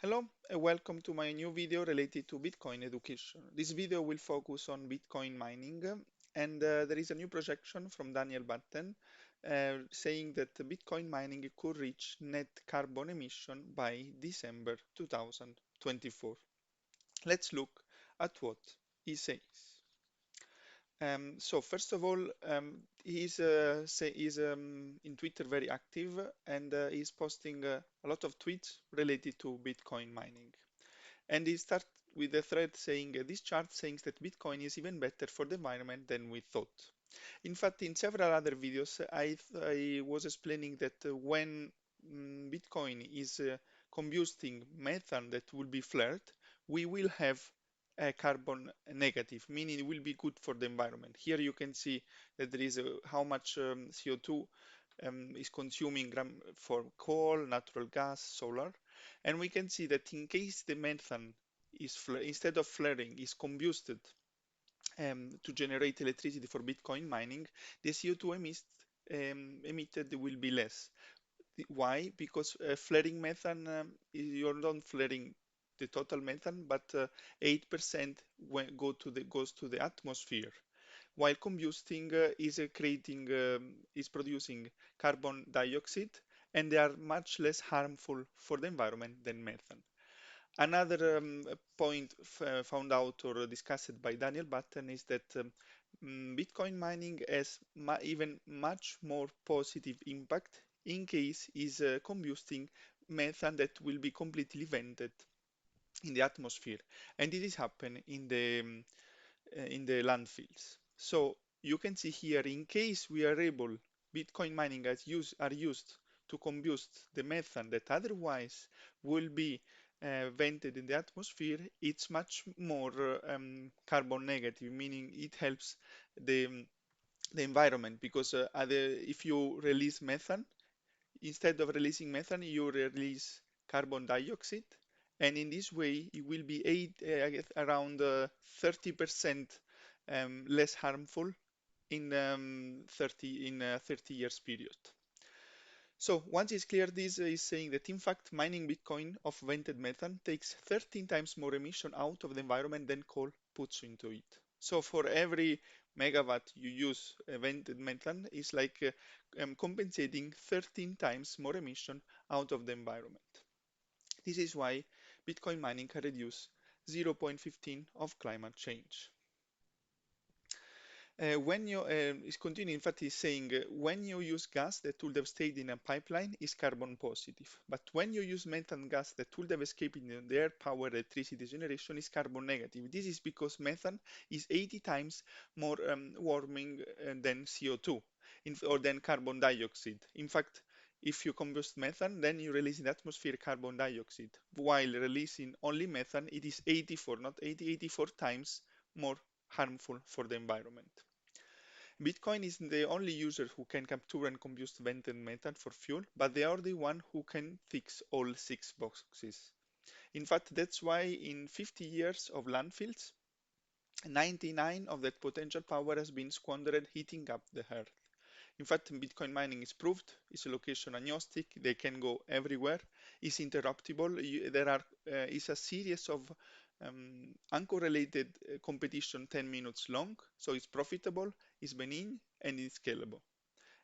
Hello and welcome to my new video related to Bitcoin education. This video will focus on Bitcoin mining and there is a new projection from Daniel Batten saying that Bitcoin mining could reach net carbon emission by December 2024. Let's look at what he says. So first of all, he's in Twitter very active and he's posting a lot of tweets related to Bitcoin mining. And he starts with a thread saying this chart saying that Bitcoin is even better for the environment than we thought. In fact, in several other videos, I was explaining that when Bitcoin is combusting methane that will be flared, we will have a carbon negative, meaning it will be good for the environment. Here you can see that there is how much CO2 is consuming for coal, natural gas, solar. And we can see that in case the methane is instead of flaring is combusted to generate electricity for Bitcoin mining, the CO2 emitted will be less. Why? Because flaring methane, you're not flaring the total methane, but 8% goes to the atmosphere, while combusting is producing carbon dioxide, and they are much less harmful for the environment than methane. Another point found out or discussed by Daniel Batten is that Bitcoin mining has even much more positive impact in case is combusting methane that will be completely vented in the atmosphere, and it is happen in the landfills. So you can see here, in case we are able, Bitcoin mining are used to combust the methane that otherwise will be vented in the atmosphere, it's much more carbon negative, meaning it helps the, the environment because if you release methane, instead of releasing methane, you release carbon dioxide, and in this way, it will be I guess around 30% less harmful in 30 years period. So once it's clear, this is saying that in fact mining Bitcoin of vented methane takes 13 times more emission out of the environment than coal puts into it. So for every megawatt you use vented methane is like compensating 13 times more emission out of the environment. This is why Bitcoin mining can reduce 0.15 of climate change. When you is continuing, in fact, is saying when you use gas that would have stayed in a pipeline is carbon positive, but when you use methane gas that would have escaped in the air power electricity generation is carbon negative. This is because methane is 80 times more warming than CO2 or than carbon dioxide. In fact, if you combust methane, then you release in the atmosphere carbon dioxide, while releasing only methane, it is 84, not 80, 84 times more harmful for the environment. Bitcoin is the only user who can capture and combust vented methane for fuel, but they are the one who can fix all six boxes. In fact, that's why in 50 years of landfills, 99 of that potential power has been squandered heating up the earth. In fact, Bitcoin mining is proved, it's location agnostic, they can go everywhere, it's interruptible. There is a series of uncorrelated competition 10 minutes long, so it's profitable, it's benign, and it's scalable.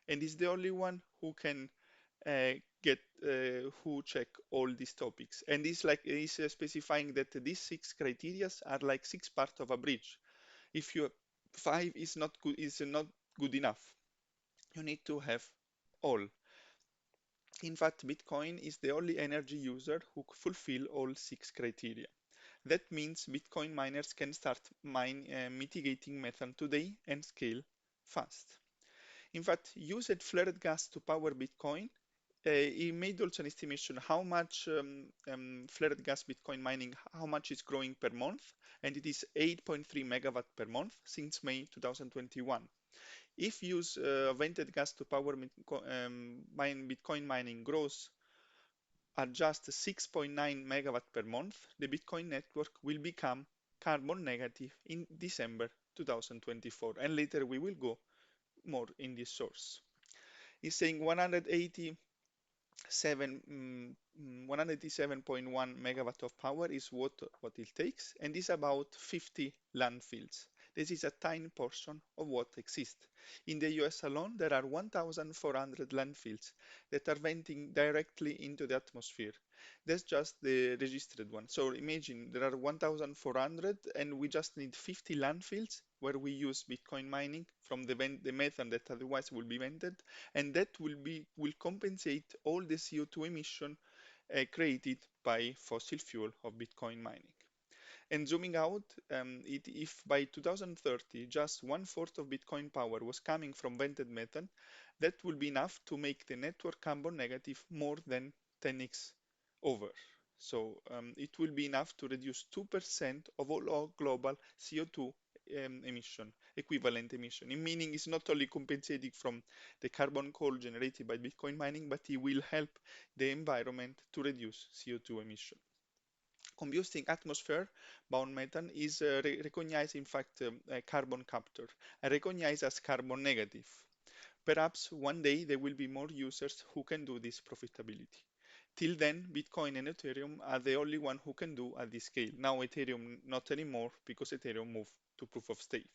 And it's the only one who can uh, who check all these topics. And it's specifying that these six criteria are like six parts of a bridge. If you five is not good enough, you need to have all. In fact, Bitcoin is the only energy user who fulfill all six criteria. That means Bitcoin miners can start mitigating methane today and scale fast. In fact, used flared gas to power Bitcoin. He made also an estimation how much flared gas Bitcoin mining, how much is growing per month, and it is 8.3 megawatt per month since May 2021. If use vented gas to power Bitcoin mining grows at just 6.9 megawatt per month, the Bitcoin network will become carbon negative in December 2024. And later we will go more in this source. It's saying 180 187.1 megawatt of power is what it takes, and is about 50 landfills. This is a tiny portion of what exists. In the US alone, there are 1,400 landfills that are venting directly into the atmosphere. That's just the registered one. So imagine there are 1,400 and we just need 50 landfills where we use Bitcoin mining from the methane that otherwise will be vented, and that will compensate all the CO2 emission created by fossil fuel of Bitcoin mining. And zooming out, if by 2030 just one-fourth of Bitcoin power was coming from vented methane, that will be enough to make the network carbon negative more than 10x over. So it will be enough to reduce 2% of all our global CO2 emission, equivalent emission. Meaning it's not only compensating from the carbon coal generated by Bitcoin mining, but it will help the environment to reduce CO2 emission. Combusting atmosphere bound methane is recognized, in fact, carbon capture, and recognized as carbon negative. Perhaps one day there will be more users who can do this profitability. Till then, Bitcoin and Ethereum are the only one who can do at this scale. Now Ethereum not anymore because Ethereum moved to proof of stake.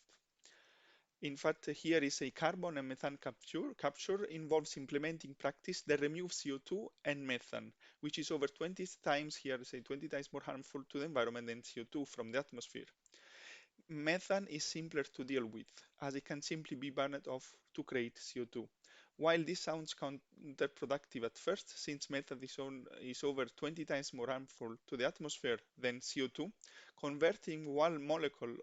In fact, here is a carbon and methane capture. Capture involves implementing practice that removes CO2 and methane, which is over 20 times here, say 20 times more harmful to the environment than CO2 from the atmosphere. Methane is simpler to deal with, as it can simply be burned off to create CO2. While this sounds counterproductive at first, since methane is over 20 times more harmful to the atmosphere than CO2, converting one molecule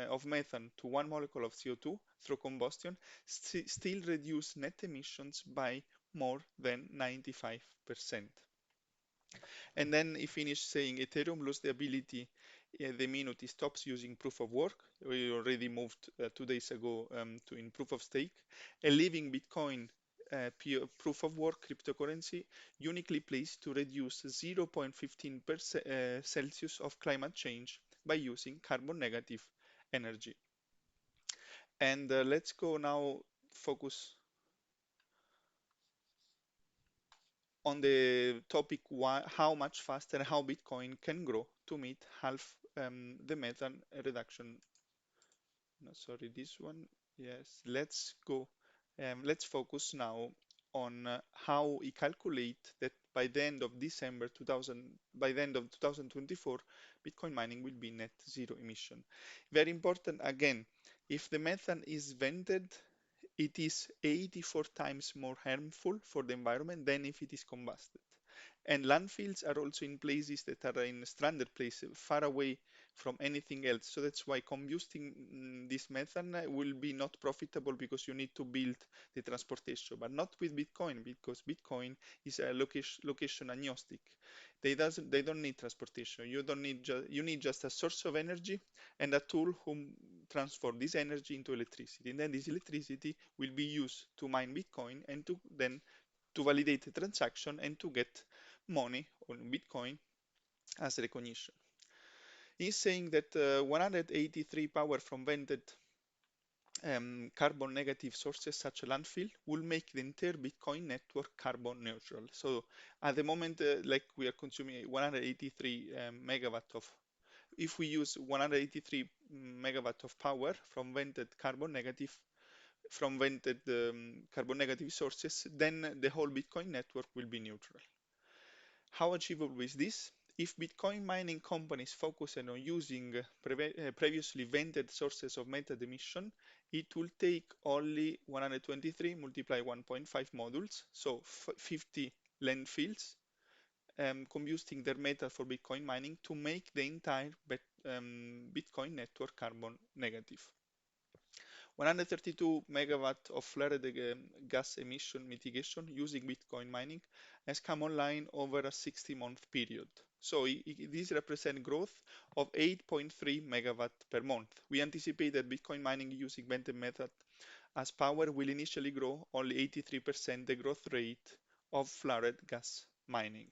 of methane to one molecule of CO2 through combustion still reduce net emissions by more than 95%. And then he finished saying Ethereum lost the ability the minute it stops using proof of work. We already moved 2 days ago to in proof of stake, and leaving Bitcoin proof of work cryptocurrency uniquely placed to reduce 0.15% Celsius of climate change by using carbon negative energy. And let's go now focus on the topic how much faster how Bitcoin can grow to meet half the methane reduction. No, sorry, this one. Yes, let's go. Let's focus now on how we calculate that by the end of December 2000, by the end of 2024, Bitcoin mining will be net zero emission. Very important again, if the methane is vented, it is 84 times more harmful for the environment than if it is combusted. And landfills are also in places that are in stranded places, far away from anything else. So that's why combusting this methane will be not profitable because you need to build the transportation, but not with Bitcoin because Bitcoin is a location agnostic. They don't need transportation. You don't need you need just a source of energy and a tool who transform this energy into electricity. And then this electricity will be used to mine Bitcoin and to then to validate the transaction and to get money on Bitcoin as recognition. He's saying that 183 power from vented carbon negative sources such a landfill will make the entire Bitcoin network carbon neutral. So at the moment, like we are consuming 183 megawatt of, if we use 183 megawatt of power from vented carbon negative, from vented carbon negative sources, then the whole Bitcoin network will be neutral. How achievable is this? If Bitcoin mining companies focus on using previously vented sources of methane emission, it will take only 123 multiply 1.5 modules, so 50 landfills, combusting their metal for Bitcoin mining to make the entire Bitcoin network carbon negative. 132 megawatt of flared gas emission mitigation using Bitcoin mining has come online over a 60-month period. So this represents growth of 8.3 megawatt per month. We anticipate that Bitcoin mining using vented method as power will initially grow only 83% the growth rate of flared gas mining.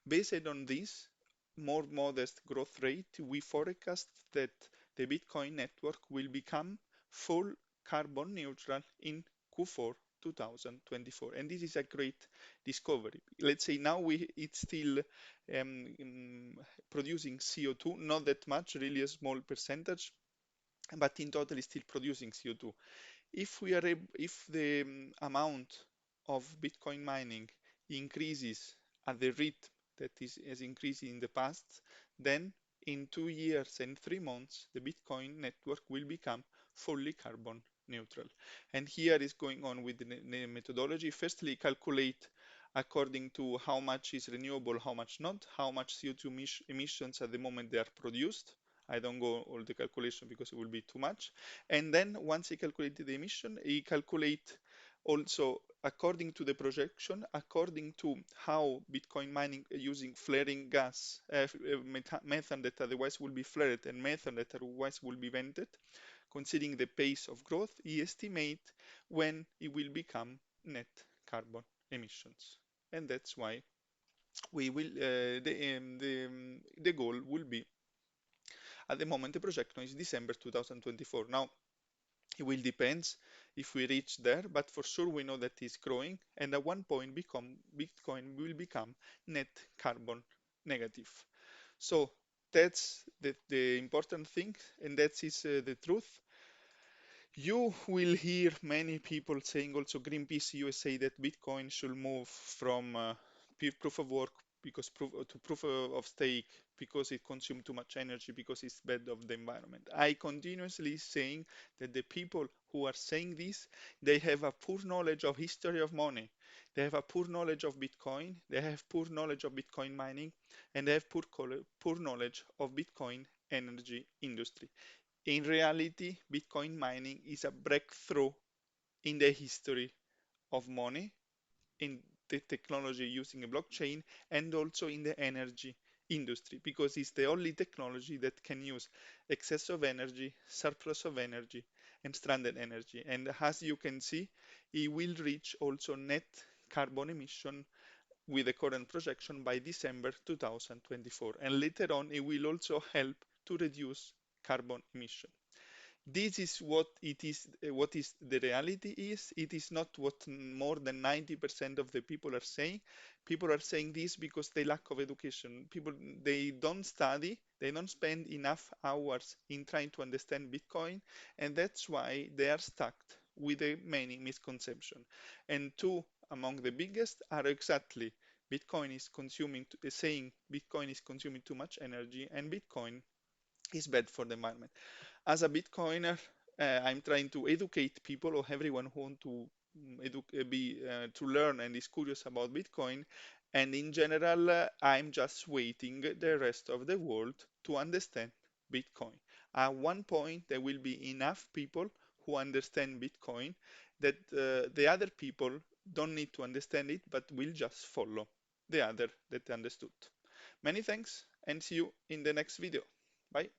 Based on this more modest growth rate, we forecast that the Bitcoin network will become full carbon neutral in Q4 2024. And this is a great discovery. Let's say now it's still producing CO2, not that much, really a small percentage, but in total it's still producing CO2. If the amount of Bitcoin mining increases at the rate that has increased in the past, then in 2 years and 3 months, the Bitcoin network will become fully carbon neutral. And here is going on with the methodology. Firstly, calculate according to how much is renewable, how much not, how much CO2 emissions at the moment they are produced. I don't go all the calculation because it will be too much. And then once he calculated the emission, he calculate also according to the projection, according to how Bitcoin mining using flaring gas, methane that otherwise will be flared and methane that otherwise will be vented, considering the pace of growth, he estimate when it will become net carbon emissions. And that's why we will the goal will be at the moment the projection is December 2024. Now it will depend if we reach there, but for sure we know that it's growing, and at one point Bitcoin will become net carbon negative. So that's the important thing, and that is the truth. You will hear many people saying, also Greenpeace USA, that Bitcoin should move from proof of work because to proof of stake because it consumes too much energy, because it's bad of the environment. I continuously saying that the people who are saying this, they have a poor knowledge of history of money. They have a poor knowledge of Bitcoin. They have poor knowledge of Bitcoin mining, and they have poor knowledge of Bitcoin energy industry. In reality, Bitcoin mining is a breakthrough in the history of money, in the technology using a blockchain, and also in the energy industry, because it's the only technology that can use excess of energy, surplus of energy, and stranded energy. And as you can see, it will reach also net carbon emission with the current projection by December 2024. And later on, it will also help to reduce carbon emission. This is what it is, what is the reality is. It is not what more than 90% of the people are saying. People are saying this because they lack of education. People, they don't study, they don't spend enough hours in trying to understand Bitcoin, and that's why they are stuck with the many misconceptions. And two among the biggest are exactly Bitcoin is consuming, saying Bitcoin is consuming too much energy, and Bitcoin is bad for the environment. As a Bitcoiner, I'm trying to educate people or everyone who want to to learn and is curious about Bitcoin. And in general, I'm just waiting the rest of the world to understand Bitcoin. At one point, there will be enough people who understand Bitcoin that the other people don't need to understand it, but will just follow the other that understood. Many thanks, and see you in the next video. Bye.